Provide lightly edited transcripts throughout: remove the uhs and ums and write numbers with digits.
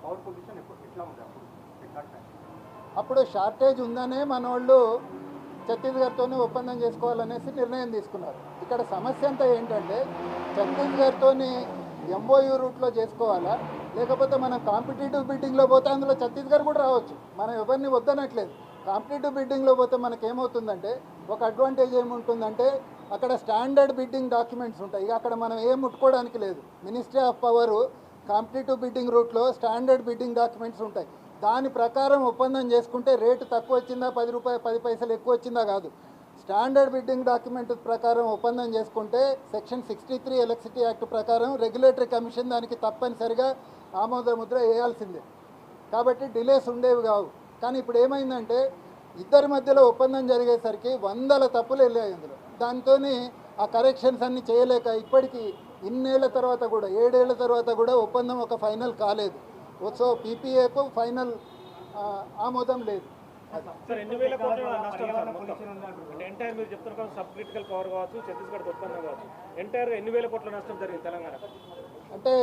Power position ఎట్లా ఉంది అప్పుడు షార్టేజ్ ఉందనే మనోళ్ళు ఛత్తీస్గఢ్తోనే ఒప్పందం చేసుకోవాలనేసి నిర్ణయం తీసుకున్నారు. ఇక్కడ సమస్య అంతా ఏంటంటే ఛత్తీస్గఢ్తోని ఎంఓయూ రూట్లో చేసుకోవాలా, లేకపోతే మనం కాంపిటేటివ్ బిడ్డింగ్లో పోతే అందులో ఛత్తీస్గఢ్ కూడా రావచ్చు. మనం ఎవరిని వద్దనట్లేదు. కాంపిటేటివ్ బిడ్డింగ్లో పోతే మనకేమవుతుందంటే ఒక అడ్వాంటేజ్ ఏముంటుందంటే అక్కడ స్టాండర్డ్ బిడ్డింగ్ డాక్యుమెంట్స్ ఉంటాయి. ఇక అక్కడ మనం ఏం ముట్టుకోవడానికి లేదు. Ministry of power competitive bidding రూట్లో స్టాండర్డ్ బిడ్డింగ్ డాక్యుమెంట్స్ ఉంటాయి. దాని ప్రకారం ఒప్పందం చేసుకుంటే రేటు తక్కువ వచ్చిందా, 10 పైసలు ఎక్కువ వచ్చిందా కాదు. స్టాండర్డ్ బిడ్డింగ్ డాక్యుమెంట్ ప్రకారం ఒప్పందం చేసుకుంటే సెక్షన్ 63 ఎలక్ట్రిసిటీ యాక్ట్ ప్రకారం రెగ్యులేటరీ కమిషన్ దానికి తప్పనిసరిగా ఆమోద ముద్ర వేయాల్సిందే. కాబట్టి డిలేస్ ఉండేవి కావు. కానీ ఇప్పుడు ఏమైందంటే ఇద్దరి మధ్యలో ఒప్పందం జరిగేసరికి వందల తప్పులు వెళ్ళాయి అందులో. దాంతో ఆ కరెక్షన్స్ అన్నీ చేయలేక ఇప్పటికీ ఇన్నేళ్ల తర్వాత కూడా 7 ఏళ్ల తర్వాత కూడా ఒప్పందం ఒక ఫైనల్ కాలేదు. సో పీపీఏకు ఫైనల్ ఆమోదం లేదు. సార్ 2000 కోట్ల నష్టం సార్ మొత్తం అంటే ఎంటైర్ మీరు చెప్తున్నారు కదా, సబ్ క్రిటికల్ పవర్ కావచ్చు, ఛత్తీస్గఢ్ ఒప్పందం కావచ్చు, ఎంటైర్ 2000 కోట్ల నష్టం జరిగింది తెలంగాణ. అంటే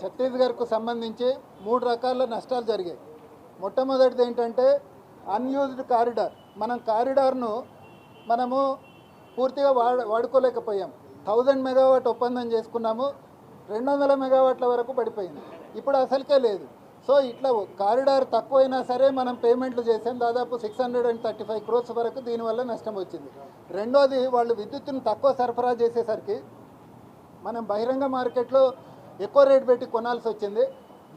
ఛత్తీస్గఢ్కు సంబంధించి 3 రకాల నష్టాలు జరిగాయి. మొట్టమొదటిది ఏంటంటే అన్యూజ్డ్ కారిడార్. మనం కారిడార్ను మనము పూర్తిగా వాడుకోలేకపోయాం. 1000 మెగావాట్ ఒప్పందం చేసుకున్నాము, 200 మెగావాట్ల వరకు పడిపోయింది. ఇప్పుడు అసలుకే లేదు. సో ఇట్లా కారిడార్ తక్కువైనా సరే మనం పేమెంట్లు చేసాం. దాదాపు 635 crores వరకు దీనివల్ల నష్టం వచ్చింది. రెండోది వాళ్ళు విద్యుత్తును తక్కువ సరఫరా చేసేసరికి మనం బహిరంగ మార్కెట్లో ఎక్కువ రేటు పెట్టి కొనాల్సి వచ్చింది.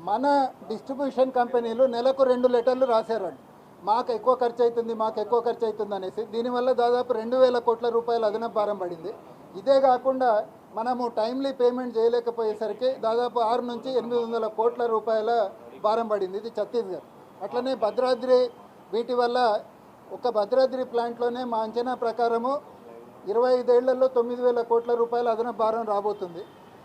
మన డిస్ట్రిబ్యూషన్ కంపెనీలు నెలకు 2 లెటర్లు రాశారండి, మాకు ఎక్కువ ఖర్చు అవుతుంది అనేసి. దీనివల్ల దాదాపు 2000 కోట్ల రూపాయల అదనపు భారం పడింది. ఇదే కాకుండా మనము టైమ్లీ పేమెంట్ చేయలేకపోయేసరికి దాదాపు 6 నుంచి 800 కోట్ల రూపాయల భారం పడింది. ఇది ఛత్తీస్గఢ్. అట్లనే భద్రాద్రి, వీటి వల్ల ఒక భద్రాద్రి ప్లాంట్లోనే మా అంచనా ప్రకారము 25 ఏళ్లలో 9000 కోట్ల రూపాయల అదనపు భారం రాబోతుంది.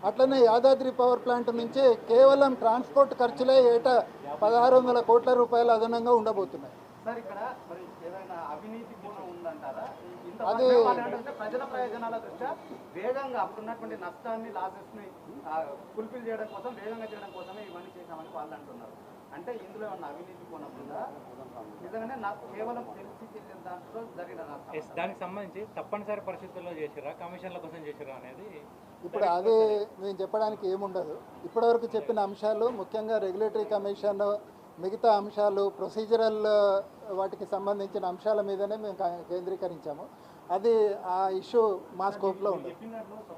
అట్లనే యాదాద్రి పవర్ ప్లాంట్ నుంచి కేవలం ట్రాన్స్పోర్ట్ ఖర్చులే ఏటా 1600 కోట్ల రూపాయలు అదనంగా ఉండబోతున్నాయి. సార్ ఇక్కడ మరి ఏదైనా అవినీతి కూడా ఉందంటారా? అది ప్రజల ప్రయోజనాల దృష్ట్యా వేగంగా అప్పుడున్నటువంటి నష్టాన్ని, లాసెస్ని ఫుల్ఫిల్ చేయడం కోసం, వేగంగా చేయడం కోసమే ఇవన్నీ చేశామని వాళ్ళు అంటున్నారు. అంటే ఇందులో ఏమన్నా అవినీతి కోణం ఉందా? నిజంగానే నాకు కేవలం తెలిసి తెలియని దాంట్లో జరిగిన నష్టం దానికి సంబంధించి తప్పనిసరి పరిస్థితుల్లో చేసిరా, కమిషన్ల కోసం చేసిరా అనేది ఇప్పుడు అది మేము చెప్పడానికి ఏముండదు. ఇప్పటివరకు చెప్పిన అంశాలు ముఖ్యంగా రెగ్యులేటరీ కమిషన్, మిగతా అంశాలు, ప్రొసీజరల్ వాటికి సంబంధించిన అంశాల మీదనే మేము కేంద్రీకరించాము. అది ఆ ఇష్యూ మా స్కోప్లో ఉంది.